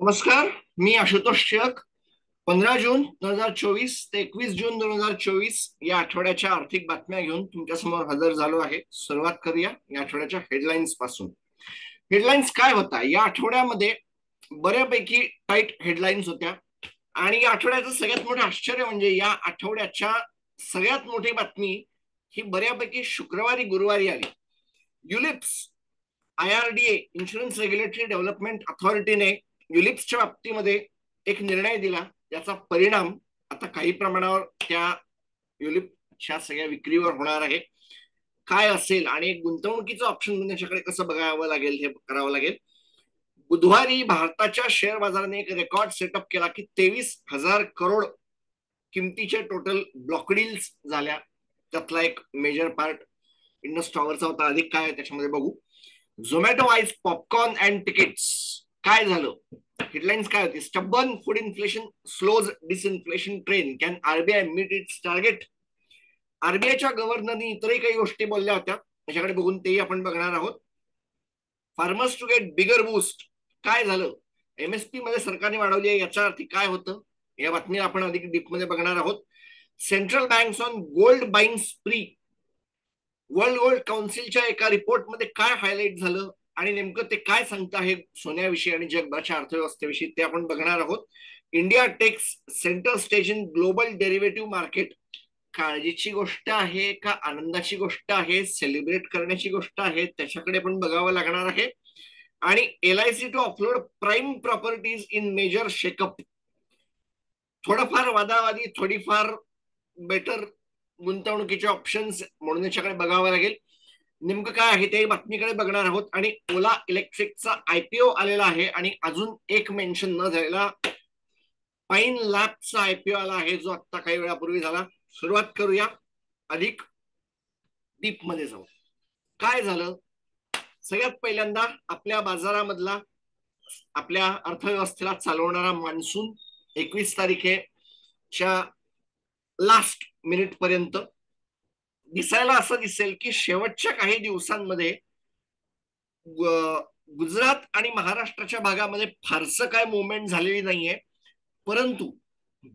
नमस्कार. मी आशुतोष टिळक. 15 जून 2024 ते 21 जून 2024 या आठवड्याच्या आर्थिक बातम्या घेऊन तुमच्या समोर हजर झालो आहे. सुरुवात करूया या आठवड्याच्या हेडलाईन्स पासून. हेडलाईन्स काय होता या आठवड्यामध्ये? बऱ्यापैकी टाईट हेडलाईन्स होत्या. आणि या आठवड्याचं सगळ्यात मोठं आश्चर्य म्हणजे या आठवड्याच्या सगळ्यात मोठी बातमी ही बऱ्यापैकी शुक्रवारी गुरुवारी आली. युलिप्स IRDA इन्शुरन्स रेग्युलेटरी डेव्हलपमेंट अथॉरिटीने युलिप्सच्या बाबतीमध्ये एक निर्णय दिला. याचा परिणाम आता काही प्रमाणावर त्या युलिप्सच्या सगळ्या विक्रीवर होणार आहे. काय असेल आणि गुंतवणुकीचं ऑप्शन त्याच्याकडे कसं बघावं लागेल हे करावं लागेल. बुधवारी भारताच्या शेअर बाजाराने एक रेकॉर्ड सेटअप केला की 23,000 करोड किमतीचे टोटल ब्लॉक डील्स झाल्या. त्यातला एक मेजर पार्ट इंडस टॉवरचा होता. अधिक काय त्याच्यामध्ये बघू. Zomato eyes popcorn and tickets. काय झालं? हेडलाईन्स काय होती? Stubborn food inflation slows disinflation trend. Can RBI meet its target? आरबीआयच्या गव्हर्नरनी इतरही काही गोष्टी बोलल्या होत्या, त्याच्याकडे बघून तेही आपण बघणार आहोत. Farmers to get bigger boost. काय झालं? एमएसपी मध्ये सरकारने वाढवली आहे, याचा अर्थ काय होतं या बातमीला आपण अधिक डीपमध्ये बघणार आहोत. Central banks on gold buying spree. World gold काउन्सिलच्या एका रिपोर्टमध्ये काय हायलाईट झालं आणि नेमकं ते काय सांगतं आहे सोन्याविषयी आणि जगभराच्या अर्थव्यवस्थेविषयी ते आपण बघणार आहोत. India takes centre stage in global derivative market. काळजीची गोष्ट आहे का आनंदाची गोष्ट आहे, सेलिब्रेट करण्याची गोष्ट आहे, त्याच्याकडे पण बघावं लागणार आहे. आणि LIC to offload prime properties in major shakeup. थोडंफार वादावादी, थोडीफार बेटर गुंतवणुकीचे ऑप्शन्स म्हणून याच्याकडे बघावं लागेल. नेमकं काय आहे ते बातमीकडे बघणार आहोत. आणि ओला इलेक्ट्रिकचा IPO आलेला आहे आणि अजून एक मेन्शन न झालेला पाईन लॅबचा IPO आला आहे, जो आता काही वेळापूर्वी झाला. सुरुवात करूया अधिक डीप मध्ये जाऊ. काय झालं? सगळ्यात पहिल्यांदा आपल्या बाजारामधला, आपल्या अर्थव्यवस्थेला चालवणारा मान्सून 21 तारखेच्या लास्ट मिनिट पर्यंत दिसायला असं दिसेल की शेवटच्या काही दिवसांमध्ये गुजरात आणि महाराष्ट्राच्या भागामध्ये फारसं काय मुवमेंट झालेली नाहीये. परंतु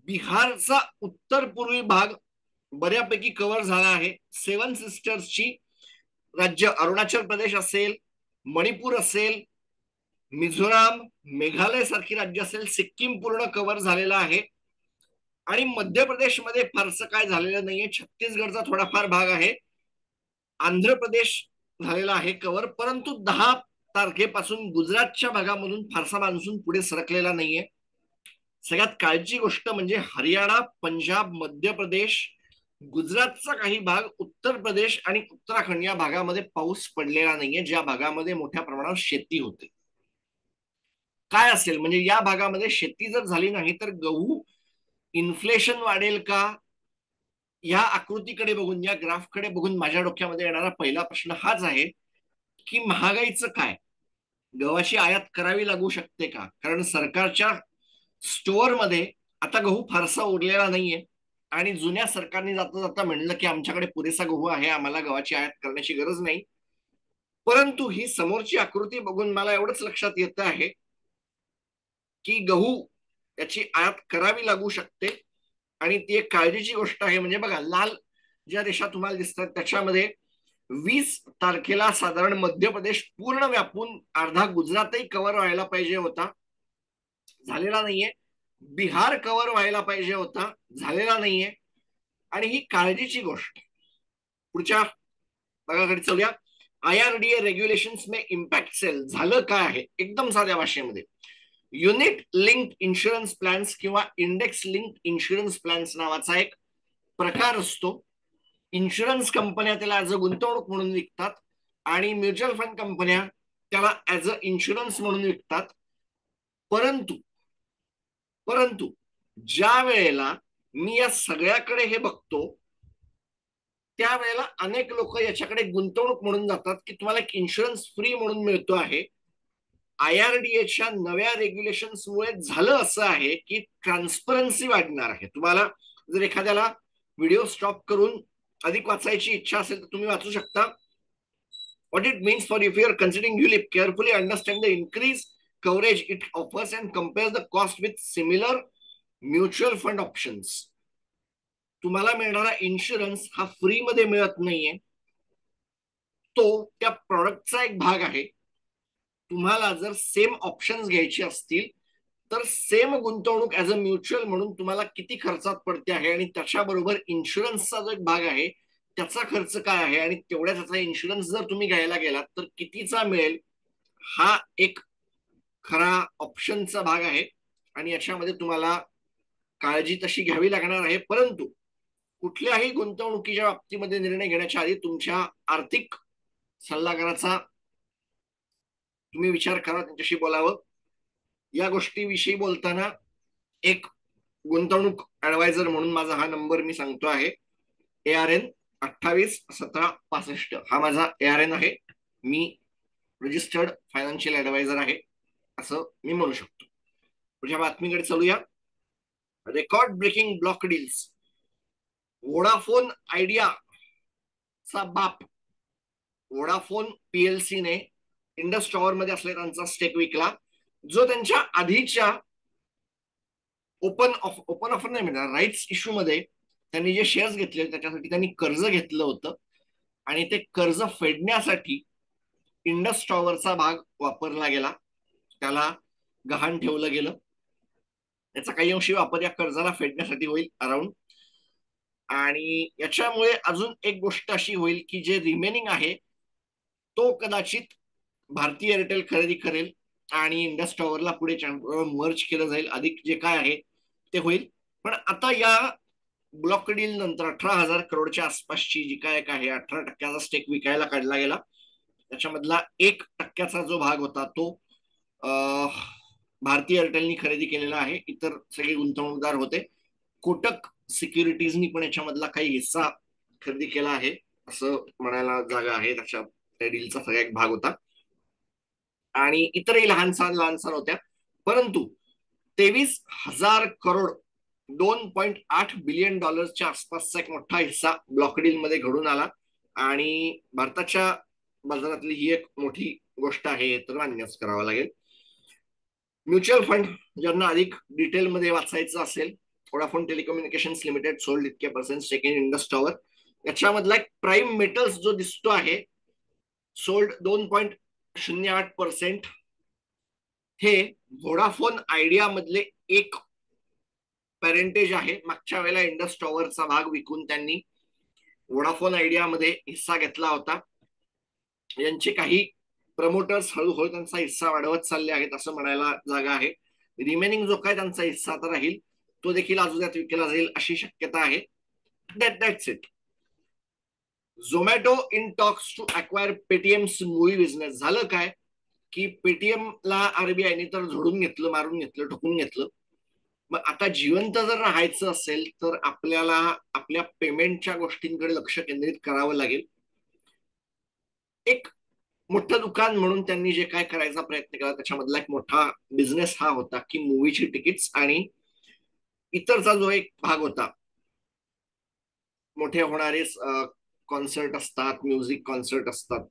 बिहारचा उत्तर पूर्वी भाग बऱ्यापैकी कव्हर झाला आहे. सेव्हन सिस्टर्सची राज्य अरुणाचल प्रदेश असेल, मणिपूर असेल, मिझोराम, मेघालय सारखी राज्य असेल, सिक्कीम पूर्ण कव्हर झालेला आहे. आणि मध्य प्रदेशमध्ये फारसं काय झालेलं नाहीये. छत्तीसगडचा थोडाफार भाग आहे. आंध्र प्रदेश झालेला आहे कव्हर. परंतु 10 तारखेपासून गुजरातच्या भागामधून फारसा मान्सून पुढे सरकलेला नाहीये. सगळ्यात काळजी गोष्ट म्हणजे हरियाणा, पंजाब, मध्य प्रदेश, गुजरातचा काही भाग, उत्तर प्रदेश आणि उत्तराखंड या भागामध्ये पाऊस पडलेला नाहीये, ज्या भागामध्ये मोठ्या प्रमाणावर शेती होते. काय असेल म्हणजे या भागामध्ये शेती जर झाली नाही तर गहू इन्फ्लेशन वाढेल का? या आकृतीकडे बघून, या ग्राफकडे बघून माझ्या डोक्यामध्ये येणारा पहिला प्रश्न हाच आहे की महागाईचं काय? गव्हाची आयात करावी लागू शकते का? कारण सरकारच्या स्टोअरमध्ये आता गहू फारसा उरलेला नाहीये आणि जुन्या सरकारने जाता जाता म्हणलं की आमच्याकडे पुरेसा गहू आहे, आम्हाला गव्हाची आयात करण्याची गरज नाही. परंतु ही समोरची आकृती बघून मला एवढंच लक्षात येत आहे की गहू याची आयात करावी लागू शकते. आणि ती एक काळजीची गोष्ट आहे. म्हणजे बघा, लाल ज्या रेषा तुम्हाला दिसतात त्याच्यामध्ये 20 तारखेला साधारण मध्य प्रदेश पूर्ण व्यापून अर्धा गुजरातही कव्हर व्हायला पाहिजे होता, झालेला नाहीये. बिहार कव्हर व्हायला पाहिजे होता, झालेला नाहीये. आणि ही काळजीची गोष्ट. पुढच्या भागाकडे चलूया. IRDA रेग्युलेशन्स मे इम्पॅक्ट सेल. झालं काय आहे एकदम साध्या भाषेमध्ये? युनिट लिंक्ड इन्शुरन्स प्लॅन्स किंवा इंडेक्स लिंक्ड इन्शुरन्स प्लॅन्स नावाचा एक प्रकार असतो. इन्शुरन्स कंपन्या त्याला ऍज अ गुंतवणूक म्हणून विकतात आणि म्युच्युअल फंड कंपन्या त्याला ऍज अ इन्शुरन्स म्हणून विकतात. परंतु परंतु ज्या वेळेला मी या सगळ्याकडे हे बघतो त्यावेळेला अनेक लोक याच्याकडे गुंतवणूक म्हणून जातात की तुम्हाला एक इन्शुरन्स फ्री म्हणून मिळतो आहे. IRDAच्या नव्या रेग्युलेशन्समुळे झालं असं आहे की ट्रान्सपरन्सी वाढणार आहे. तुम्हाला जर एखाद्याला व्हिडिओ स्टॉप करून अधिक वाचायची इच्छा असेल तर तुम्ही वाचू शकता. What it means for if you are considering ULIP, carefully understand the increase coverage it offers and compares the cost with similar mutual fund options. तुम्हाला मिळणारा इन्शुरन्स हा फ्री मध्ये मिळत नाहीये, तो त्या प्रॉडक्टचा एक भाग आहे. तुम्हाला जर सेम ऑप्शन्स घ्यायचे असतील तर सेम गुंतवणूक ऍज अ म्युच्युअल म्हणून तुम्हाला किती खर्चात पडते आहे आणि त्याच्याबरोबर इन्शुरन्सचा जो एक भाग आहे त्याचा खर्च काय आहे आणि तेवढ्या त्याचा इन्शुरन्स जर तुम्ही घ्यायला गेलात तर कितीचा मिळेल, हा एक खरा ऑप्शनचा भाग आहे. आणि याच्यामध्ये तुम्हाला काळजी तशी घ्यावी लागणार आहे. परंतु कुठल्याही गुंतवणुकीच्या बाबतीमध्ये निर्णय घेण्याच्या आधी तुमच्या आर्थिक सल्लागाराचा तुम्ही विचार करा, त्यांच्याशी बोलावं. या गोष्टीविषयी बोलताना एक गुंतवणूक ऍडवायझर म्हणून माझा हा नंबर मी सांगतो आहे, ARN 281765. हा माझा ARN आहे. मी रजिस्टर्ड फायनान्शियल ऍडवायझर आहे असं मी म्हणू शकतो. पुढच्या बातमीकडे चालूया. Record breaking block deals. Vodafone Idea चा बाप वोडाफोन PLC ने इंडस टॉवर मध्ये असलेला त्यांचा स्टेक विकला, जो त्यांच्या आधीच्या ओपन ऑफर नाही मिळणार राईट्स इश्यू मध्ये त्यांनी जे शेअर्स घेतले त्याच्यासाठी त्यांनी कर्ज घेतलं होतं आणि ते कर्ज फेडण्यासाठी इंडस टॉवरचा भाग वापरला गेला, त्याला गहाण ठेवलं गेलं. याचा काही अंशी वापर या कर्जाला फेडण्यासाठी होईल अराउंड. आणि याच्यामुळे अजून एक गोष्ट अशी होईल की जे रिमेनिंग आहे तो कदाचित भारती एअरटेल खरेदी करेल आणि इंडस टॉवरला पुढे मर्ज केलं जाईल, अधिक जे काय आहे ते होईल. पण आता या ब्लॉक डील नंतर 18,000 करोडच्या आसपासची जी काय आहे 18% स्टेक विकायला काढला गेला. त्याच्यामधला 1% जो भाग होता तो भारती एअरटेलनी खरेदी केलेला आहे. इतर सगळे गुंतवणूकदार होते. कोटक सिक्युरिटीजनी पण याच्यामधला काही हिस्सा खरेदी केला आहे असं म्हणायला जागा आहे. त्या डीलचा सगळा एक भाग होता आणि इतरही लहान होत्या. परंतु 23,000 करोड $2.8 बिलियन आसपासचा एक मोठा हिस्सा ब्लॉक डील मध्ये घडून आला आणि भारताच्या बाजारातली ही एक मोठी गोष्ट आहे तर मान्यच करावं लागेल. म्युच्युअल फंड ज्यांना अधिक डिटेलमध्ये वाचायचं असेल, वोडाफोन टेलिकम्युनिकेशन्स लिमिटेड सोल्ड इतके percent stake in Indus tower. याच्यामधला एक प्राईम मेटल्स जो दिसतो आहे सोल्ड 2.08%. हे व्होडाफोन आयडिया मधले एक पॅरेंटेज आहे. मागच्या वेळेला इंडस टॉवरचा भाग विकून त्यांनी व्होडाफोन आयडिया मध्ये हिस्सा घेतला होता. यांचे काही प्रमोटर्स हळूहळू त्यांचा हिस्सा वाढवत चालले आहेत असं म्हणायला जागा आहे. रिमेनिंग जो काय त्यांचा हिस्सा आता राहील तो देखील अजून विकला जाईल अशी शक्यता आहे. That's it. Zomato in talks to acquire Paytm's movie business. झालं काय की पेटीएमला आरबीआयने तर झोडून घेतलं, मारून घेतलं, ठोकून घेतलं. मग आता जिवंत जर राहायचं असेल तर आपल्याला आपल्या पेमेंटच्या गोष्टींकडे लक्ष केंद्रित करावं लागेल. एक मोठं दुकान म्हणून त्यांनी जे काय करायचा प्रयत्न केला त्याच्यामधला एक मोठा बिझनेस हा होता की मूवीची तिकीट्स आणि इतरचा जो एक भाग होता, मोठे होणारे कॉन्सर्ट असतात, म्युझिक कॉन्सर्ट असतात,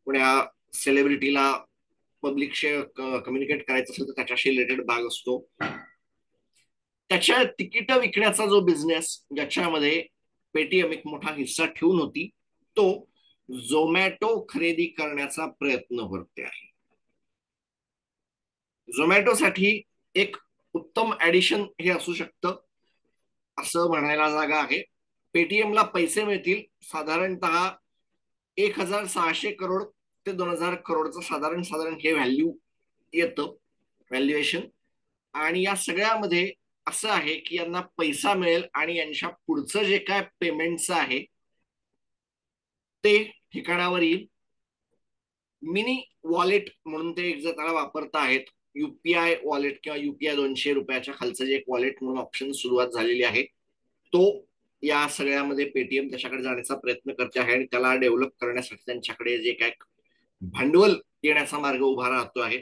पुण्या सेलिब्रिटीला पब्लिकशी कम्युनिकेट करायचं असेल तर त्याच्याशी रिलेटेड भाग असतो. त्याच्या तिकीट विकण्याचा जो बिझनेस ज्याच्यामध्ये पेटीएम एक मोठा हिस्सा ठेवून होती तो झोमॅटो खरेदी करण्याचा प्रयत्न करते आहे. झोमॅटोसाठी एक उत्तम ऍडिशन हे असू शकतं असं म्हणायला जागा आहे. पेटीएमला पैसे मिळतील साधारणतः 1,600 करोड ते 2,000 करोडचं साधारण हे व्हॅल्यू येतं, व्हॅल्युएशन. आणि या सगळ्यामध्ये असं आहे की यांना पैसा मिळेल आणि यांच्या पुढचं जे काय पेमेंटचं आहे ते ठिकाणावर येईल. मिनी वॉलेट म्हणून ते एक जर त्याला वापरता आहेत, UPI वॉलेट किंवा UPI 200 रुपयाच्या खालचं जे एक वॉलेट म्हणून ऑप्शन सुरुवात झालेली आहे, तो या सगळ्यामध्ये पेटीएम त्याच्याकडे जाण्याचा प्रयत्न करते आहे आणि त्याला डेव्हलप करण्यासाठी त्यांच्याकडे जे काय भांडवल येण्याचा मार्ग उभा राहतो आहे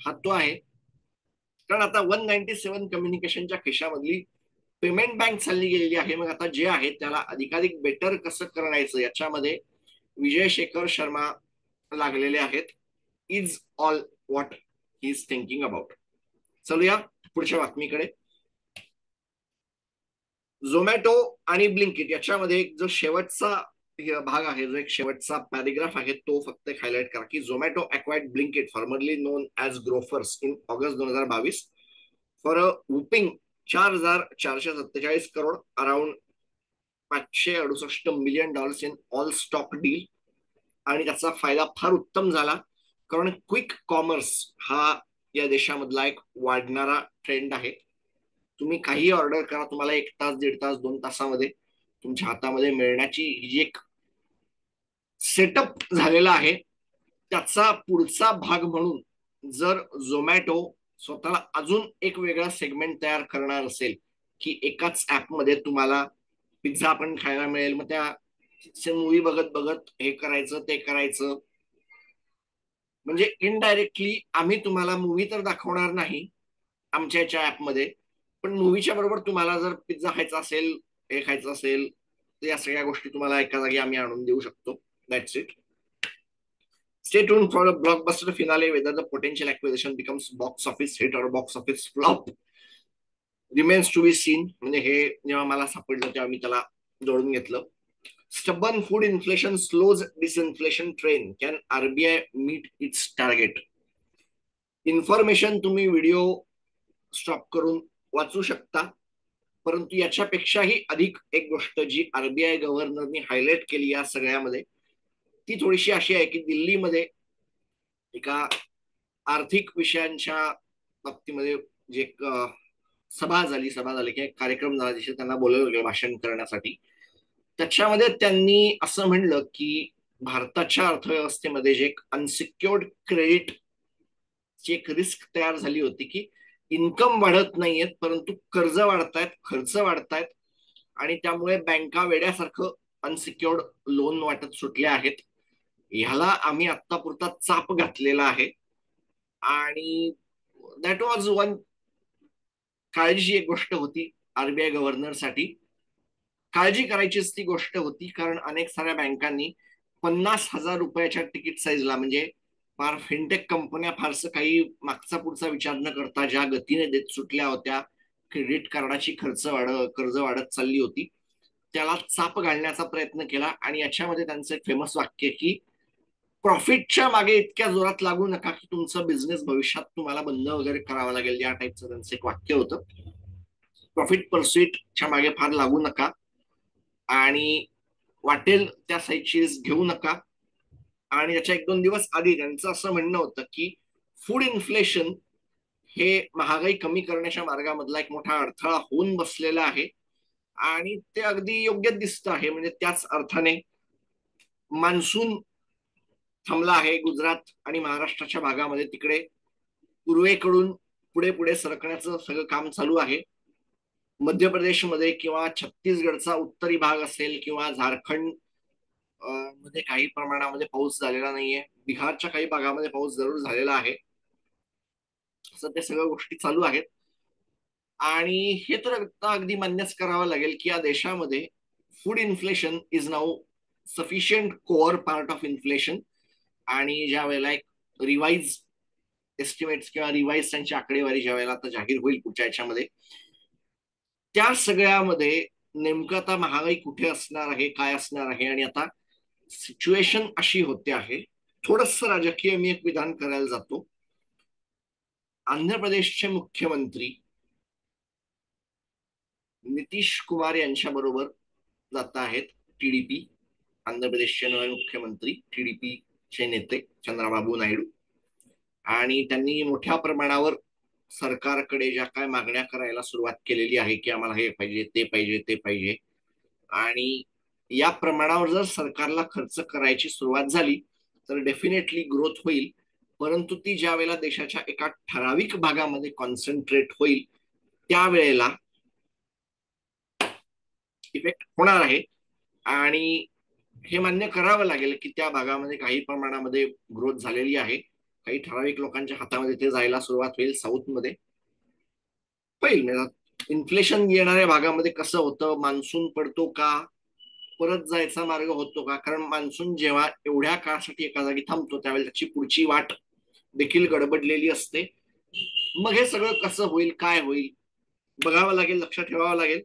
हा तो आहे. कारण आता 197 कम्युनिकेशनच्या खिशामधली पेमेंट बँक चालली गेलेली आहे. मग आता जे आहे त्याला अधिकाधिक बेटर कसं करायचं याच्यामध्ये विजय शेखर शर्मा लागलेले आहेत. Is all what he is thinking about. चलूया पुढच्या बातमीकडे. झोमॅटो आणि ब्लिंकिट याच्यामध्ये एक जो शेवटचा भाग आहे, जो एक शेवटचा पॅरेग्राफ आहे, तो फक्त हायलाइट करा की Zomato acquired Blinkit formerly non as Grofers in August 2022 for a whopping 4,447 crore, around $568 million in all stock deal. आणि त्याचा फायदा फार उत्तम झाला, कारण क्विक कॉमर्स हा या देशामधला एक वाढणारा ट्रेंड आहे. तुम्ही काही ऑर्डर करा, तुम्हाला 1 तास, 1.5 तास, 2 तासामध्ये तुमच्या हातामध्ये मिळण्याची जी एक सेटअप झालेला आहे, त्याचा पुढचा भाग म्हणून जर झोमॅटो स्वतःला अजून एक वेगळा सेगमेंट तयार करणार असेल की एकाच ऍपमध्ये तुम्हाला पिझ्झा पण खायला मिळेल, मग त्या मूवी बघत बघत हे करायचं ते करायचं, म्हणजे इनडायरेक्टली आम्ही तुम्हाला मूवी तर दाखवणार नाही आमच्या याच्या ऍपमध्ये, पण मूवीच्या बरोबर तुम्हाला जर पिझ्झा खायचा असेल, हे खायचं असेल, तर या सगळ्या गोष्टी तुम्हाला एका जागी आम्ही आणून देऊ शकतो. That's it. Stay tuned for a blockbuster finale whether the potential acquisition becomes box office hit or box office flop remains to be seen. म्हणजे हे जेव्हा मला सापडलं तेव्हा मी त्याला जोडून घेतलं. Stubborn food inflation slows disinflation train. Can RBI meet its target? Information तुम्ही व्हिडिओ स्टॉप करून वाचू शकता, परंतु याच्यापेक्षाही अधिक एक गोष्ट जी आरबीआय गव्हर्नरनी हायलाइट केली या सगळ्यामध्ये, ती थोडीशी अशी आहे की दिल्लीमध्ये एका आर्थिक विषयांच्या बाबतीमध्ये जे एक सभा झाली की एक कार्यक्रम झाला, जिथे त्यांना बोलवलं गेलं भाषण करण्यासाठी. त्याच्यामध्ये त्यांनी असं म्हणलं की भारताच्या अर्थव्यवस्थेमध्ये जे एक अनसिक्युअर्ड क्रेडिट ची एक रिस्क तयार झाली होती की इन्कम वाढत नाहीयेत, परंतु कर्ज वाढतायत, खर्च वाढतायत, आणि त्यामुळे बँका वेड्यासारखं अनसिक्युअर्ड लोन वाटत सुटल्या आहेत. ह्याला आम्ही आत्तापुरता चाप घातलेला आहे. आणि दॅट वॉज वन काळजीची एक गोष्ट होती आरबीआय गव्हर्नरसाठी. काळजी करायचीच ती गोष्ट होती, कारण अनेक साऱ्या बँकांनी 50,000 रुपयाच्या तिकीट साईजला, म्हणजे फार फिनटेक कंपन्या फारसं काही मागचा पुढचा विचार न करता ज्या गतीने देत सुटल्या होत्या, क्रेडिट कार्डाची कर्ज वाढत चालली होती, त्याला चाप घालण्याचा प्रयत्न केला. आणि याच्यामध्ये त्यांचं एक फेमस वाक्य की प्रॉफिटच्या मागे इतक्या जोरात लागू नका की तुमचं बिझनेस भविष्यात तुम्हाला बंद वगैरे करावं लागेल, या टाईपचं त्यांचं एक वाक्य होतं. प्रॉफिट परस्युटच्या मागे फार लागू नका आणि वाटेल त्या साईडची रिस्क घेऊ नका. आणि त्याच्या 1-2 दिवस आधी त्यांचं असं म्हणणं होतं की फूड इन्फ्लेशन हे महागाई कमी करण्याच्या मार्गामधला एक मोठा अडथळा होऊन बसलेला आहे, आणि ते अगदी योग्य दिसतं आहे. म्हणजे त्याच अर्थाने मान्सून थांबला आहे गुजरात आणि महाराष्ट्राच्या भागामध्ये, तिकडे पूर्वेकडून पुढे पुढे सरकण्याचं सगळं काम चालू आहे. मध्य प्रदेशमध्ये किंवा छत्तीसगडचा उत्तरी भाग असेल किंवा झारखंड मध्ये काही प्रमाणामध्ये पाऊस झालेला नाहीये, बिहारच्या काही भागामध्ये पाऊस जरूर झालेला आहे. असं त्या सगळ्या गोष्टी चालू आहेत. आणि हे तर अगदी मान्यच करावं लागेल की या देशामध्ये food inflation is now sufficient core part of inflation. आणि ज्या वेळेला एक रिवाइज एस्टिमेट्स किंवा रिवाइज त्यांची आकडेवारी ज्या वेळेला आता जाहीर होईल पुढच्या याच्यामध्ये, त्या सगळ्यामध्ये नेमकं आता महागाई कुठे असणार आहे, काय असणार आहे. आणि आता सिच्युएशन अशी होते आहे, थोडस राजकीय मी एक विधान करायला जातो. आंध्र प्रदेशचे मुख्यमंत्री नितीश कुमार यांच्या बरोबर जात आहेत टीडीपी. आंध्र प्रदेशचे नवे मुख्यमंत्री टीडीपीचे नेते चंद्राबाबू नायडू, आणि त्यांनी मोठ्या प्रमाणावर सरकारकडे ज्या काय मागण्या करायला सुरुवात केलेली आहे की आम्हाला हे पाहिजे, ते पाहिजे, ते पाहिजे. आणि या प्रमाणावर जर सरकारला खर्च करायची सुरुवात झाली तर डेफिनेटली ग्रोथ होईल, परंतु ती ज्या वेळेला देशाच्या एका ठराविक भागामध्ये कॉन्सन्ट्रेट होईल त्यावेळेला इफेक्ट होणार आहे. आणि हे मान्य करावं लागेल की त्या भागामध्ये काही प्रमाणामध्ये ग्रोथ झालेली आहे, काही ठराविक लोकांच्या हातामध्ये ते जायला सुरुवात होईल. साऊथमध्ये होईल. इन्फ्लेशन येणाऱ्या भागामध्ये कसं होतं, मान्सून पडतो का, परत जायचा मार्ग होतो का, कारण मान्सून जेव्हा एवढ्या काळासाठी एका जागी थांबतो त्यावेळेला त्याची पुढची वाट देखील गडबडलेली असते. मग हे सगळं कसं होईल, काय होईल, बघावं लागेल, लक्ष ठेवावं लागेल.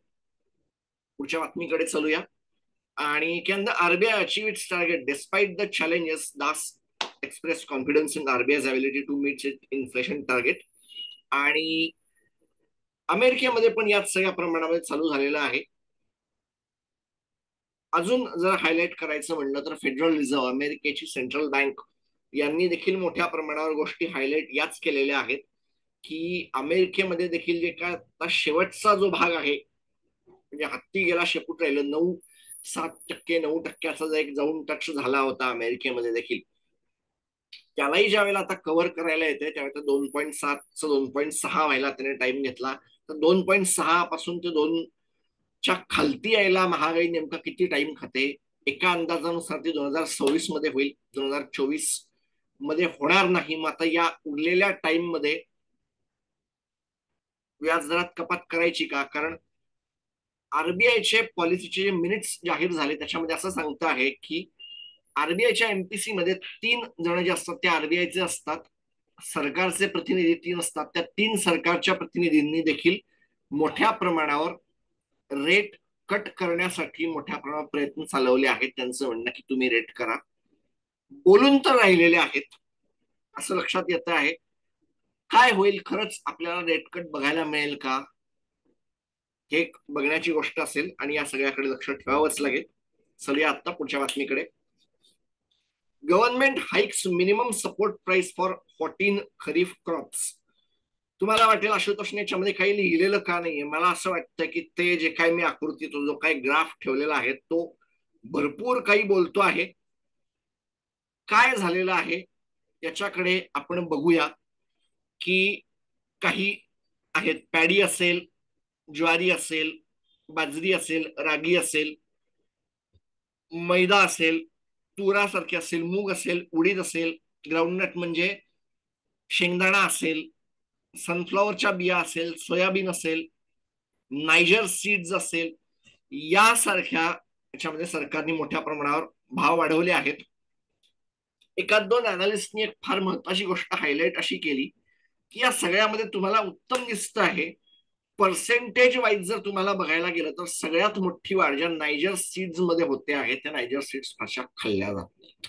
पुढच्या बातमीकडे चलूया. आणि can the RBI achieve its target despite the challenges? Das express confidence in आरबीआय's ability to meet its inflation target. आणि अमेरिकेमध्ये पण याच सगळ्या प्रमाणामध्ये चालू झालेलं आहे. अजून जर हायलाइट करायचं म्हणलं तर फेडरल रिझर्व्ह, अमेरिकेची सेंट्रल बँक, यांनी देखील मोठ्या प्रमाणावर गोष्टी हायलाइट याच केलेल्या आहेत की अमेरिकेमध्ये देखील जे काय आता शेवटचा जो भाग आहे, म्हणजे हत्ती गेला शेपूट राहिलं, 9-7%, 9%चा जो एक जाऊन टच झाला होता अमेरिकेमध्ये देखील, त्यालाही ज्या वेळेला आता कव्हर करायला येते त्यावेळेला 2.7 2.6 व्हायला त्याने टाइम घेतला. तर 2.6 पासून ते 2च्या खालती यायला महागाई नेमका किती टाइम खाते? एका अंदाजानुसार ती 2026 मध्ये होईल, 2024 मध्ये होणार नाही. मग आता या उरलेल्या टाइम मध्ये व्याजदरात कपात करायची का? कारण आरबीआयचे पॉलिसीचे जे मिनिट्स जाहीर झाले त्याच्यामध्ये असं सांगतं आहे की आरबीआयच्या एमपीसी मध्ये 3 जण जे असतात ते आरबीआयचे असतात, सरकारचे प्रतिनिधी 3 असतात. त्या 3 सरकारच्या प्रतिनिधींनी देखील मोठ्या प्रमाणावर रेट कट करण्यासाठी मोठ्या प्रमाणात प्रयत्न चालवले आहेत. त्यांचं म्हणणं की तुम्ही रेट करा. बोलून तर राहिलेले आहेत असं लक्षात येत आहे. काय होईल, खरंच आपल्याला रेट कट बघायला मिळेल का, हे बघण्याची गोष्ट असेल आणि या सगळ्याकडे लक्ष ठेवावंच लागेल. चलूया आता पुढच्या बातमीकडे. Government hikes minimum support price for 14 kharif crops. तुम्हाला वाटेल आशुतोष याच्यामध्ये काही लिहिलेलं का नाहीये? मला असं वाटतं की ते जे काही मी आकृती, तो जो काही ग्राफ ठेवलेला आहे तो भरपूर काही बोलतो आहे. काय झालेलं आहे याच्याकडे आपण बघूया. की काही आहेत, पॅडी असेल, ज्वारी असेल, बाजरी असेल, रागी असेल, मैदा असेल, तुरासारखे असेल, मूग असेल, उडीद असेल, ग्राउंडनट म्हणजे शेंगदाणा असेल, सनफ्लॉवरच्या बिया असेल, सोयाबीन असेल, नायजर सीड्स असेल, यासारख्या याच्यामध्ये सरकारने मोठ्या प्रमाणावर भाव वाढवले आहेत. एकाच दोन अनालिस्टनी एक फार महत्वाची गोष्ट हायलाइट अशी केली की या सगळ्यामध्ये तुम्हाला उत्तम दिसत आहे, पर्सेंटेज वाईज जर तुम्हाला बघायला गेलं तर सगळ्यात मोठी वाढ ज्या नायजर सीड्स मध्ये होते आहे त्या नायजर सीड्स फारशा खाल्ल्या जात नाहीत.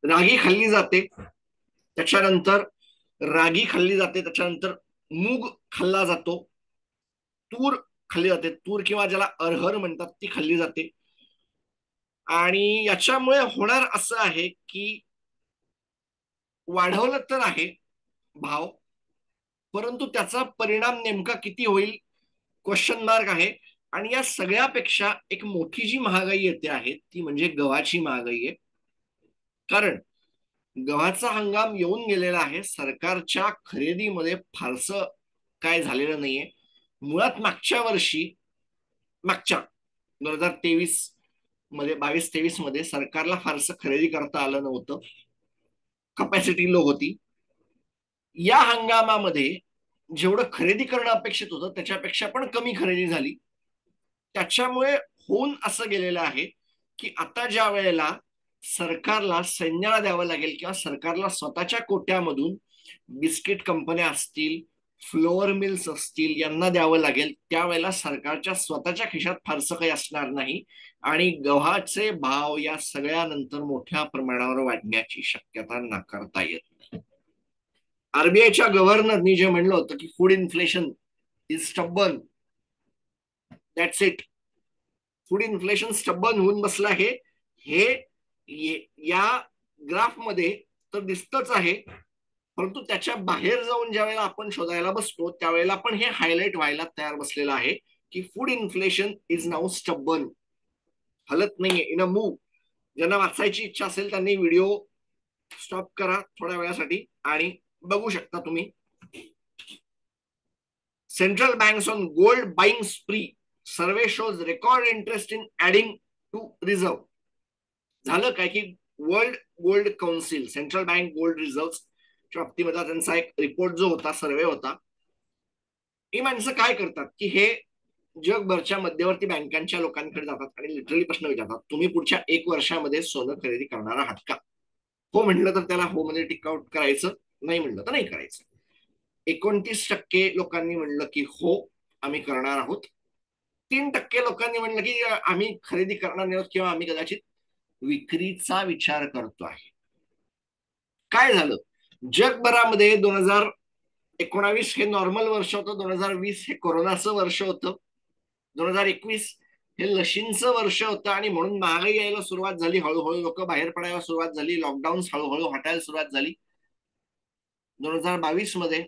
रागी खाल्ली जाते, त्याच्यानंतर रागी खाल्ली जाते, त्याच्यानंतर मूग खाल्ला जातो, तूर खाल्ली जाते, तूर किंवा ज्याला अरहर म्हणतात ती खाल्ली जाते. आणि याच्यामुळे होणार असं आहे की वाढवलं तर आहे भाव, परंतु त्याचा परिणाम नेमका किती होईल क्वेश्चन मार्क आहे. आणि या सगळ्यापेक्षा एक मोठी जी महागाई येते आहे ती म्हणजे गव्हाची महागाई आहे. कारण गव्हाचा हंगाम येऊन गेलेला आहे, सरकारच्या खरेदीमध्ये फारसं काय झालेलं नाहीये. मुळात मागच्या वर्षी, मागच्या 2023 मध्ये, 22-23 मध्ये सरकारला फारसं खरेदी करता आलं नव्हतं, कपॅसिटी लो होती. या हंगामामध्ये जेवढं खरेदी करणं अपेक्षित होतं त्याच्यापेक्षा पण कमी खरेदी झाली. त्याच्यामुळे होऊन असं गेलेलं आहे की आता ज्या वेळेला सरकारला सैन्याला द्यावं लागेल किंवा सरकारला स्वतःच्या कोट्यामधून बिस्किट कंपन्या असतील, फ्लोअर मिल्स असतील, यांना द्यावं लागेल, त्यावेळेला सरकारच्या स्वतःच्या खिशात फारसं काही असणार नाही आणि गव्हाचे भाव या सगळ्यानंतर मोठ्या प्रमाणावर वाढण्याची शक्यता नाकारता येत नाही. आरबीआयच्या गव्हर्नरनी जे म्हणलं होतं की food inflation is stubborn, that's it. Food inflation stubborn होऊन बसलं आहे, हे या ग्राफ मध्ये तर दिसतच आहे, परंतु त्याच्या बाहेर जाऊन ज्या वेळेला आपण शोधायला बसतो त्यावेळेला पण हे हायलाइट व्हायला तयार बसलेलं आहे की फूड इन्फ्लेशन इज नाऊ स्टब्बर्न, हलत नाहीये, इन अ मूव. ज्यांना वाचायची इच्छा असेल त्यांनी व्हिडिओ स्टॉप करा थोड्या वेळासाठी आणि बघू शकता तुम्ही. Central banks on gold buying spree, survey shows record interest in adding to reserve. झालं काय की world gold council, central bank gold रिझर्व्हच्या बाबतीमध्ये त्यांचा एक रिपोर्ट जो होता, सर्वे होता, ही माणसं काय करतात की हे जगभरच्या मध्यवर्ती बँकांच्या लोकांकडे जातात आणि लिटरली प्रश्न विचारतात, तुम्ही पुढच्या 1 वर्षामध्ये सोनं खरेदी करणार आहात का? हो म्हटलं तर त्याला हो मध्ये टिक आउट करायचं, नाही म्हणलं तर नाही करायचं. 29% लोकांनी म्हणलं की हो आम्ही करणार आहोत. 3% लोकांनी म्हणलं की आम्ही खरेदी करणार नाही आहोत किंवा आम्ही कदाचित विक्रीचा विचार करतो आहे. काय झालं, जगभरामध्ये 2019 हे नॉर्मल वर्ष होतं, 2020 हे कोरोनाचं वर्ष होतं, 2021 हे लशींचं वर्ष होतं आणि म्हणून महागाई यायला सुरुवात झाली, हळूहळू लोक बाहेर पडायला सुरुवात झाली, लॉकडाऊन हळूहळू हटायला सुरुवात झाली. 2022 मध्ये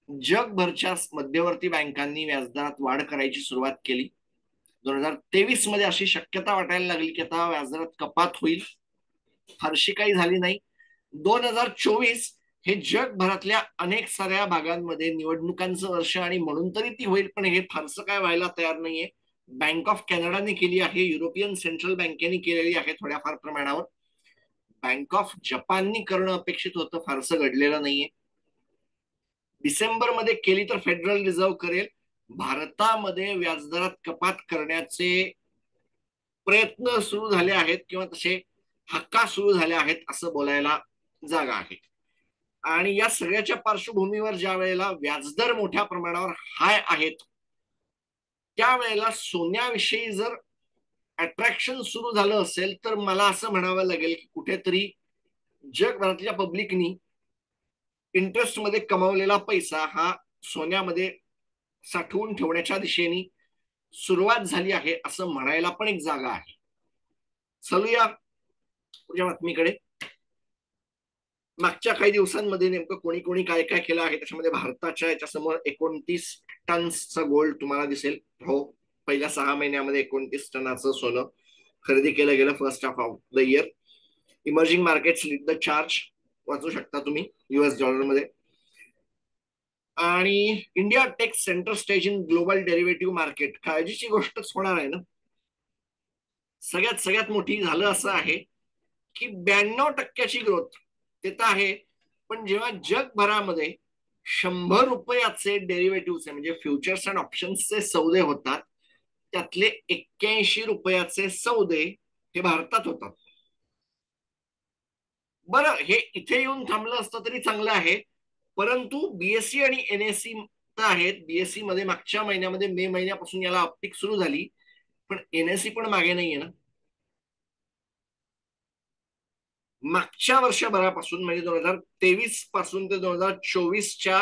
जगभरच्या मध्यवर्ती बँकांनी व्याजदरात वाढ करायची सुरुवात केली. 2023 मध्ये अशी शक्यता वाटायला लागली की आता व्याजदरात कपात होईल, फारशी काही झाली नाही. 2024 हे जगभरातल्या अनेक साऱ्या भागांमध्ये निवडणुकांचं वर्ष आणि म्हणून तरी ती होईल, पण हे फारसं काय व्हायला तयार नाहीये. बँक ऑफ कॅनडाने केली आहे, युरोपियन सेंट्रल बँकेने केलेली आहे थोड्याफार प्रमाणावर, बँक ऑफ जपाननी करणं अपेक्षित होतं, फारसं घडलेलं नाहीये. डिसेंबरमध्ये केली तर फेडरल रिझर्व्ह करेल. भारतामध्ये व्याजदरात कपात करण्याचे प्रयत्न सुरू झाले आहेत किंवा तसे हक्का सुरू झाले आहेत असं बोलायला जागा आहे. आणि या सगळ्याच्या पार्श्वभूमीवर ज्या वेळेला व्याजदर मोठ्या प्रमाणावर हाय आहेत, त्यावेळेला सोन्याविषयी जर अट्रॅक्शन सुरू झालं असेल तर मला असं म्हणावं लागेल की कुठेतरी जगभरातल्या पब्लिकनी इंटरेस्टमध्ये कमावलेला पैसा हा सोन्यामध्ये साठवून ठेवण्याच्या दिशेने सुरुवात झाली आहे असं म्हणायला पण एक जागा आहे. चलूया पुढच्या बातमीकडे. मागच्या काही दिवसांमध्ये नेमकं कोणी कोणी काय काय केलं आहे त्याच्यामध्ये भारताच्या याच्यासमोर 29 टन्सचा गोल्ड तुम्हाला दिसेल. हो, पहिल्या 6 महिन्यामध्ये 29 टनाचं सोनं खरेदी केलं गेलं first half of the year. Emerging markets lead the charge, वाचू शकता तुम्ही US डॉलरमध्ये. आणि India takes centre stage in global derivative market, काळजीची गोष्टच होणार आहे ना. सगळ्यात सगळ्यात मोठी झालं असं आहे की 92%ची ग्रोथ ते तर आहे, पण जेव्हा जगभरामध्ये 100 रुपयाचे डेरिव्हेटिव्ह म्हणजे फ्युचर्स अँड ऑप्शन्सचे सौदे होतात, त्यातले 81 रुपयाचे सौदे हे भारतात होतात. बरं, हे इथे येऊन थांबलं असतं तरी चांगलं आहे, परंतु बीएससी आणि एनएससी तर आहेत. बीएससी मध्ये मागच्या महिन्यामध्ये मे महिन्यापासून याला अपटिक सुरू झाली, पण एनएससी पण मागे नाहीये ना. मागच्या वर्षभरापासून म्हणजे 2023 पासून ते 2024च्या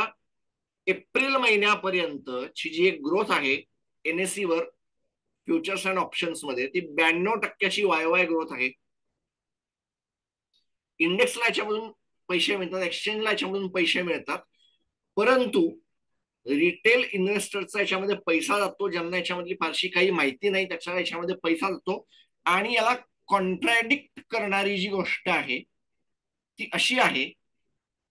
एप्रिल महिन्यापर्यंतची जी एक ग्रोथ आहे एनएससी वर फ्युचर्स अँड ऑप्शन्स मध्ये, ती 92%ची वाय ग्रोथ आहे. इंडेक्सला याच्यामधून पैसे मिळतात, एक्सचेंजला याच्यामधून पैसे मिळतात, परंतु रिटेल इन्व्हेस्टरचा याच्यामध्ये पैसा जातो, ज्यांना याच्यामधली फारशी काही माहिती नाही त्याच्या याच्यामध्ये पैसा जातो. आणि याला कॉन्ट्रॅडिक्ट करणारी जी गोष्ट आहे ती अशी आहे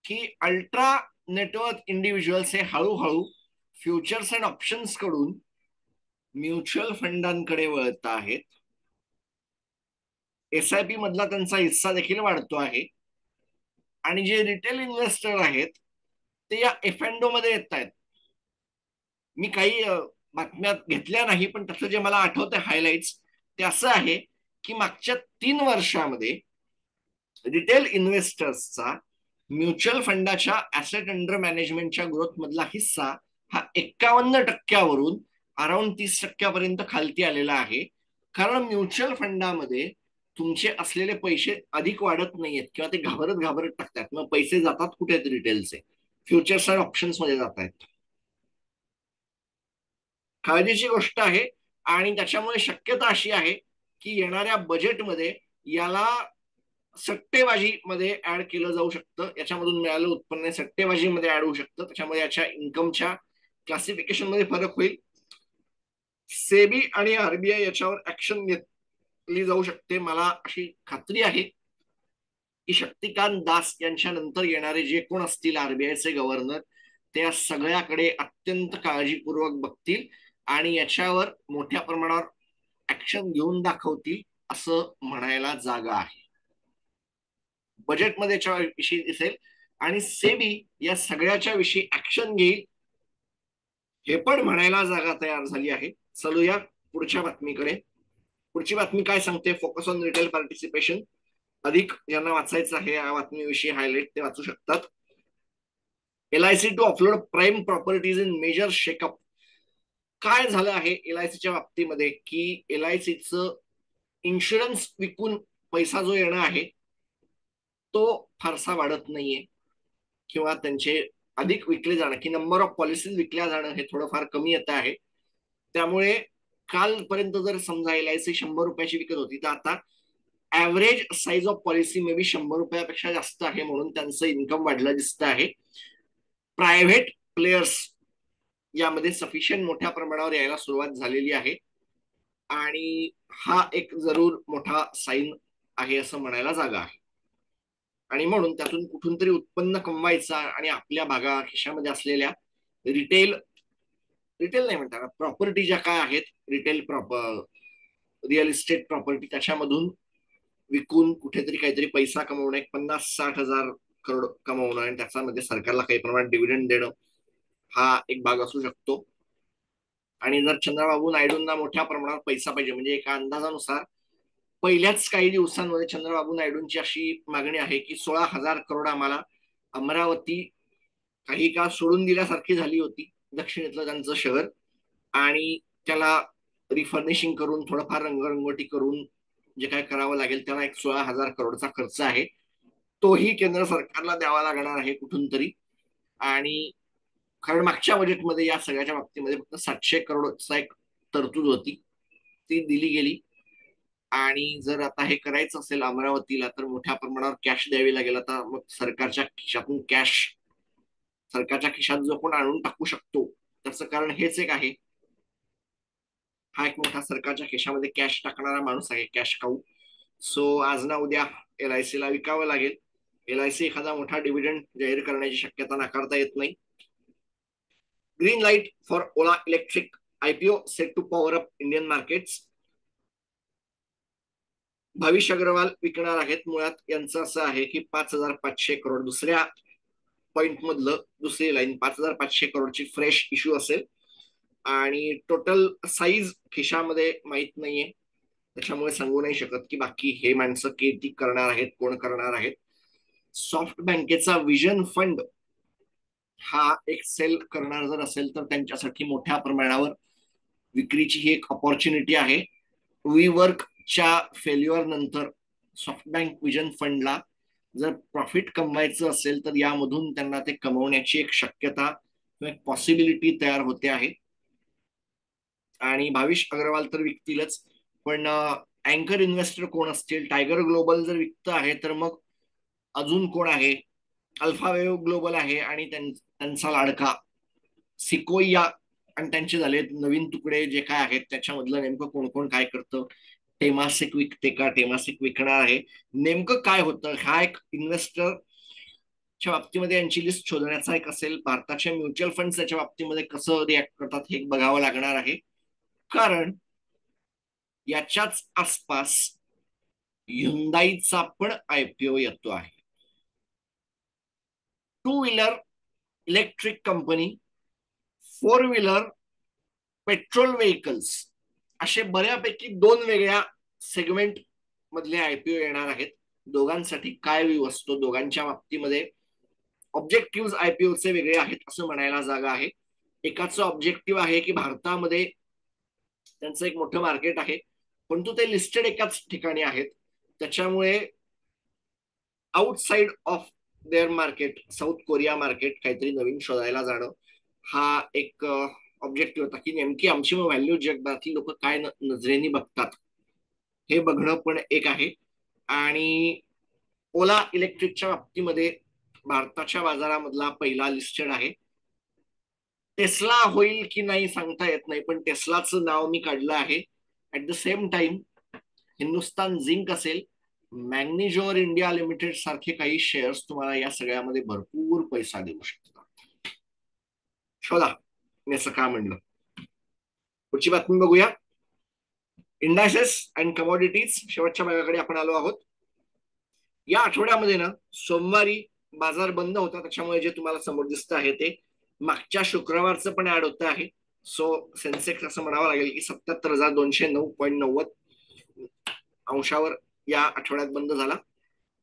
की अल्ट्रा नेटवर्क इंडिव्हिज्युअल्स हे हळूहळू फ्युचर्स अँड ऑप्शन्स कडून म्युच्युअल फंडांकडे वळत आहेत. SIP मधला त्यांचा हिस्सा देखील वाढतो आहे. आणि जे रिटेल इन्व्हेस्टर आहेत ते या एफएनडो मध्ये येत आहेत. मी काही बातम्या घेतल्या नाही, पण त्याचं जे मला आठवतं हायलाइट्स ते असं आहे की मागच्या 3 वर्षामध्ये रिटेल इन्व्हेस्टर्सचा म्युच्युअल फंडाच्या ऍसेट अंडर मॅनेजमेंटच्या ग्रोथ मधला हिस्सा हा 51%वरून अराउंड 30%पर्यंत खालती आलेला आहे. कारण म्युच्युअल फंडामध्ये तुमचे असलेले पैसे अधिक वाढत नाहीयेत किंवा ते घाबरत घाबरत टाकतात. मग पैसे जातात कुठे आहेत रिटेलचे? फ्युचर्स अँड ऑप्शन्स मध्ये जात आहेत. काळजीची गोष्ट आहे. आणि त्याच्यामुळे शक्यता अशी आहे की येणाऱ्या बजेटमध्ये याला सट्टेबाजी मध्ये ऍड केलं जाऊ शकतं. याच्यामधून मिळालं उत्पन्न सट्टेबाजीमध्ये ऍड होऊ शकतं, त्याच्यामुळे याच्या इन्कमच्या क्लासिफिकेशन मध्ये फरक होईल. सेबी आणि आरबीआय याच्यावर ऍक्शन घेतली जाऊ शकते. मला अशी खात्री आहे की शक्तिकांत दास यांच्या नंतर येणारे जे कोण असतील आरबीआयचे गव्हर्नर, ते या सगळ्याकडे अत्यंत काळजीपूर्वक बघतील आणि याच्यावर मोठ्या प्रमाणावर ऍक्शन घेऊन दाखवतील असं म्हणायला जागा आहे. बजेटमध्ये विषयी दिसेल आणि सेबी या सगळ्याच्या विषयी ऍक्शन घेईल हे पण म्हणायला जागा तयार झाली आहे. चलूया पुढच्या बातमीकडे. पुढची बातमी काय सांगते? Focus on retail participation. अधिक ज्यांना वाचायचं आहे या बातमीविषयी हायलाइट ते वाचू शकतात. LIC to upload prime properties in major shakeup. काय झालं आहे LICच्या बाबतीमध्ये की LICचं इन्शुरन्स विकून पैसा जो येणार आहे तो फारसा वाढत नाहीये, किंवा त्यांचे अधिक विकले जाणं की नंबर ऑफ पॉलिसीज विकल्या जाणं हे थोडंफार कमी येत आहे. त्यामुळे कालपर्यंत जर समजा LIC 100 रुपयाची विकत होती तर आता average size of policy may be 100 रुपयापेक्षा जास्त आहे, म्हणून त्यांचं इन्कम वाढलं दिसतं आहे. प्रायव्हेट प्लेयर्स यामध्ये सफिशियंट मोठ्या प्रमाणावर यायला सुरुवात झालेली आहे आणि हा एक जरूर मोठा साईन आहे असं म्हणायला जागा आहे. आणि म्हणून त्यातून कुठून तरी उत्पन्न कमवायचा आणि आपल्या भागा खिशामध्ये असलेल्या रिटेल रिटेल नाही म्हणता प्रॉपर्टी ज्या काय आहेत, रिटेल रिअल इस्टेट प्रॉपर्टी त्याच्यामधून विकून कुठेतरी काहीतरी पैसा कमवणं, एक 50-60 हजार करोड कमवणं आणि त्याच्यामध्ये सरकारला काही प्रमाणात डिव्हिडंड देणं हा एक भाग असू शकतो. आणि जर चंद्रबाबू नायडूंना मोठ्या प्रमाणात पैसा पाहिजे, म्हणजे एका अंदाजानुसार पहिल्याच काही दिवसांमध्ये चंद्रबाबू नायडूंची अशी मागणी आहे की 16,000 करोड आम्हाला अमरावती काही काळ सोडून दिल्यासारखी झाली होती, दक्षिणेतलं त्यांचं शहर, आणि त्याला रिफर्निशिंग करून थोडंफार रंगरंगोटी करून जे काय करावं लागेल त्याला एक 16,000 करोडचा खर्च आहे, तोही केंद्र सरकारला द्यावा लागणार आहे कुठून तरी. आणि कारण मागच्या बजेटमध्ये या सगळ्याच्या बाबतीमध्ये फक्त 700 करोडचा एक तरतूद होती, ती दिली गेली. आणि जर आता हे करायचं असेल अमरावतीला तर मोठ्या प्रमाणावर कॅश द्यावी लागेल. आता मग सरकारच्या खिशातून कॅश सरकारच्या खिशात जो कोण आणून टाकू शकतो त्याचं कारण हेच एक आहे, हा एक मोठा सरकारच्या खिशामध्ये कॅश टाकणारा माणूस आहे, कॅश खाऊ. सो आज ना उद्या LIC ला विकावं लागेल. LIC एखादा मोठा डिव्हिडंड जाहीर करण्याची शक्यता नाकारता येत नाही. Green light for Ola electric IPO set to power up Indian markets. Bhavish Aggarwal विकणार आहेत. मुळात यांचं असं आहे की 5,500 करोड दुसऱ्या पॉइंट मधलं दुसरी लाईन 5,500 करोडची फ्रेश इश्यू असेल आणि टोटल साईज खिशामध्ये माहित नाहीये, त्याच्यामुळे सांगू नाही शकत की बाकी हे माणसं किती करणार आहेत, कोण करणार आहेत. सॉफ्ट बँकेचा विजन फंड हा एक सेल करणार जर असेल तर त्यांच्यासाठी मोठ्या प्रमाणावर विक्रीची ही एक ऑपॉर्च्युनिटी आहे. WeWorkच्या फेल्युअर नंतर सॉफ्ट बँक विजन फंडला जर प्रॉफिट कमवायचं असेल तर यामधून त्यांना ते कमवण्याची एक शक्यता किंवा एक पॉसिबिलिटी तयार होते आहे. आणि भाविश अग्रवाल तर विकतीलच, पण अँकर इन्व्हेस्टर कोण असतील? टायगर ग्लोबल जर विकत आहे तर मग अजून कोण आहे? अल्फा वेव्ह ग्लोबल आहे आणि त्यांचा लाडका सिकोया, आणि त्यांचे झाले नवीन तुकडे जे काय आहेत त्याच्यामधलं नेमकं कोण कोण काय करतं? टेमासिक विकते का? टेमासिक विकणार आहे? नेमकं काय होतं? हा एक इन्व्हेस्टरच्या बाबतीमध्ये यांची लिस्ट शोधण्याचा एक असेल. भारताचे म्युच्युअल फंड त्याच्या बाबतीमध्ये कसं रिॲक्ट करतात हे बघावं लागणार आहे, कारण याच्याच आसपास ह्युंदाईचा पण IPO येतो आहे. 2 wheeler electric company, 4 wheeler petrol vehicles, असे बऱ्यापैकी 2 वेगळ्या सेगमेंट मधले IPO येणार आहेत. दोघांसाठी काय व्ह्यू असतो? दोघांच्या बाबतीमध्ये ऑब्जेक्टिव्ह IPOचे वेगळे आहेत असं म्हणायला जागा आहे. एकाचं ऑब्जेक्टिव्ह आहे की भारतामध्ये त्यांचं एक मोठं मार्केट आहे, परंतु ते लिस्टेड एकाच ठिकाणी आहेत, त्याच्यामुळे outside of their market, south Korea market काहीतरी नवीन शोधायला जाणं हा एक ऑब्जेक्टिव्ह होता की नेमकी आमची व्हॅल्यू जगभरातली लोक काय नजरेने बघतात हे बघणं पण एक आहे. आणि ओला इलेक्ट्रिकच्या बाबतीमध्ये भारताच्या बाजारामधला पहिला लिस्टेड आहे. टेस्ला होईल की नाही सांगता येत नाही, पण टेस्लाचं नाव मी काढलं आहे. At the same time Hindustan zinc असेल, मॅग्नेजोर इंडिया लिमिटेड सारखे काही शेअर्स तुम्हाला या सगळ्यामध्ये भरपूर पैसा देऊ शकतात. शोधा मी असं का म्हणलं. पुढची बातमी बघूया. इंडायसेस अँड कमॉडिटीज शेवटच्या भागाकडे आपण आलो आहोत. या आठवड्यामध्ये ना सोमवारी बाजार बंद होता, त्याच्यामुळे जे तुम्हाला समोर दिसतं आहे ते मागच्या शुक्रवारचं पण ऍड होतं आहे. सो सेन्सेक्स असं म्हणावं लागेल की 77,209.90 अंशावर या आठवड्यात बंद झाला.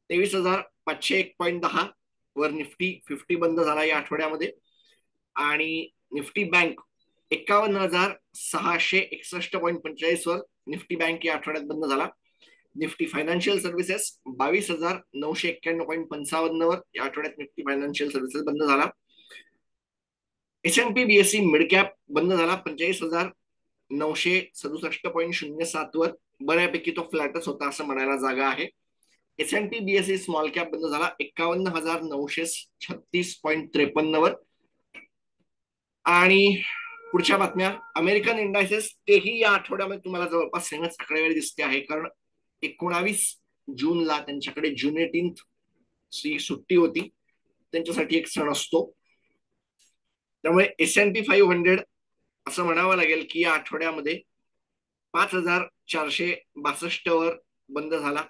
23,501.10 वर निफ्टी 50 बंद झाला या आठवड्यामध्ये. आणि निफ्टी बँक 51,661.45 वर निफ्टी बँक या आठवड्यात बंद झाला. निफ्टी फायनान्शियल सर्व्हिसेस 22,991.55 वर या आठवड्यात निफ्टी फायनान्शियल सर्व्हिसेस बंद झाला. S&P BSE मिड कॅप बंद झाला 45,967.07 वर. बऱ्यापैकी तो फ्लॅटच होता असं म्हणायला जागा आहे. S&P BSE स्मॉल कॅप बंद झाला 51,936.53 वर. आणि पुढच्या बातम्या, अमेरिकन इंडायसेस तेही या आठवड्यामध्ये तुम्हाला जवळपास सेमच आकडेवारी दिसते आहे, कारण 19 जूनला त्यांच्याकडे जून 18 ची सुट्टी होती, त्यांच्यासाठी एक सण असतो. त्यामुळे S&P 500 असं म्हणावं लागेल की या आठवड्यामध्ये 5,462 वर बंद झाला.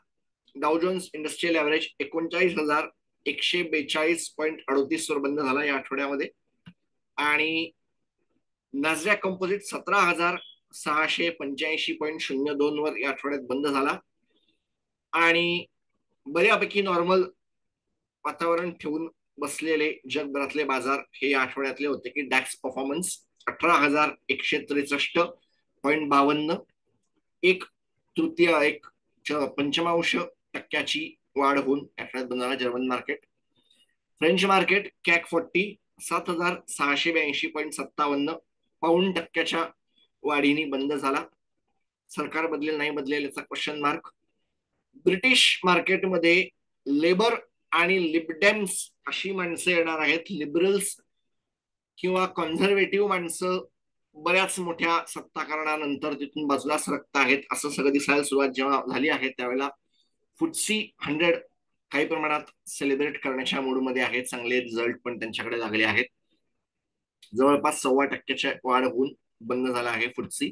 डाव जोन्स इंडस्ट्रियल ऍव्हरेज 39,142.38 वर बंद झाला या आठवड्यामध्ये. आणि नॅसडॅक कंपोजिट 17,685.02 वर या आठवड्यात बंद झाला. आणि बऱ्यापैकी नॉर्मल वातावरण ठेवून बसलेले जगभरातले बाजार हे या आठवड्यातले होते की डॅक्स परफॉर्मन्स 18,163.52, एक पंचमांश टक्क्याची वाढ होऊन आठवड्यात बंद झाला German market. French market cake 40 7,682.57 pound टक्क्याच्या वाढीने बंद झाला. सरकार बदलेल नाही बदलेल याचा क्वेश्चन मार्क. ब्रिटिश मार्केटमध्ये लेबर आणि लिबडेम्स अशी माणसं येणार आहेत. लिबरल्स किंवा कॉन्झर्वेटिव्ह माणसं बऱ्याच मोठ्या सत्ताकारणानंतर तिथून बाजूला सरकत आहेत असं सगळं दिसायला सुरुवात जेव्हा झाली आहे त्यावेळेला FTSE 100 काही प्रमाणात सेलिब्रेट करण्याच्या मूडमध्ये आहे. चांगले रिझल्ट पण त्यांच्याकडे लागले आहेत. जवळपास 1.25% वाढ होऊन बंद झाला आहे FTSE.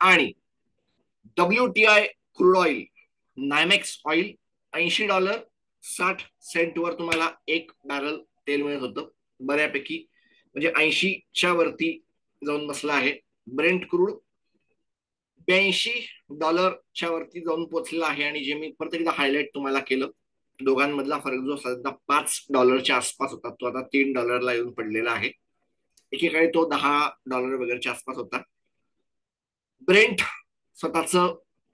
आणि WTI क्रूड ऑइल, नायमेक्स ऑइल $80.60 वर तुम्हाला एक बॅरल तेल मिळत होतं. बऱ्यापैकी म्हणजे 80च्या वरती जाऊन बसला आहे. ब्रेंट क्रूड $82 वरती जाऊन पोहोचलेला आहे. आणि जे मी परत एकदा हायलाइट तुम्हाला केलं, दोघांमधला फरक जो सध्या $5 आसपास होता तो आता $3 येऊन पडलेला आहे. एकेकाळी तो $10 वगैरेच्या आसपास होता. ब्रेंट स्वतःच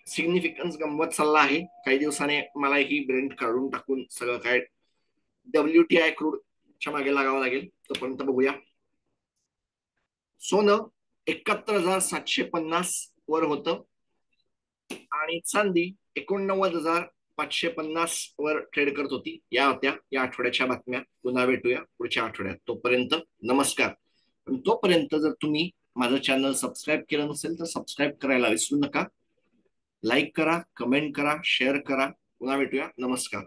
सिग्निफिकन्स गमवत चालला आहे. काही दिवसाने मला ही ब्रेंट काढून टाकून सगळं काय WTI क्रूडच्या मागे लागावं लागेल. तोपर्यंत बघूया. सोनं 71,750 वर होतं आणि चांदी 89,550 वर ट्रेड करत होती. या होत्या या आठवड्याच्या बातम्या. पुन्हा भेटूया पुढच्या आठवड्यात. तोपर्यंत नमस्कार. पण तोपर्यंत जर तुम्ही माझं चॅनल सबस्क्राईब केलं नसेल तर सबस्क्राईब करायला विसरू नका. लाईक करा, कमेंट करा, शेअर करा. पुन्हा भेटूया. नमस्कार.